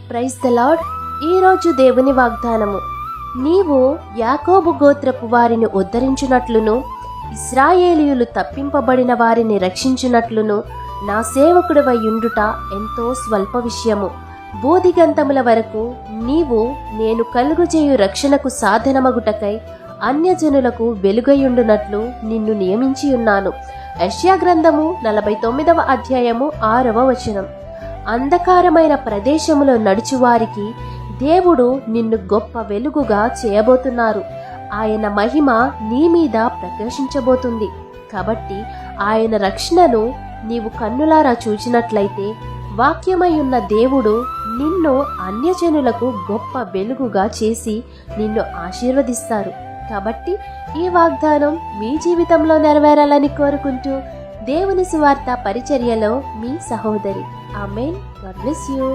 Praise the lord. ఈరోజు దేవుని వాగ్దానము, నీవు యాకోబు గోత్రపు వారిని ఉద్ధరించినట్లును ఇశ్రాయేలీయులు తప్పింపబడిన వారిని రక్షించినట్లును నా సేవకుడివై యుండుట ఎంతో స్వల్ప విషయము. బూదిగంతముల వరకు నీవు నేను కలుగుచేయు రక్షణకు సాధనమగుటకై అన్యజనులకు వెలుగయుండునట్లు నిన్ను నియమించియున్నాను. యెషయా గ్రంథము 49వ అధ్యాయము 6వ వచనం. అంధకారమైన ప్రదేశములో నడుచువారికి దేవుడు నిన్ను గొప్ప వెలుగుగా చేయబోతున్నారు. ఆయన మహిమ నీ మీద ప్రకాశించబోతుంది. కాబట్టి ఆయన రక్షణను నీవు కన్నులారా చూచినట్లయితే వాక్యమై ఉన్న దేవుడు నిన్ను అన్యజనులకు గొప్ప వెలుగుగా చేసి నిన్ను ఆశీర్వదిస్తారు. కాబట్టి ఈ వాగ్దానం మీ జీవితంలో నెరవేరాలని కోరుకుంటూ దేవుని సువార్త పరిచర్యలో మీ సహోదరి. ఆమేన్. God bless you.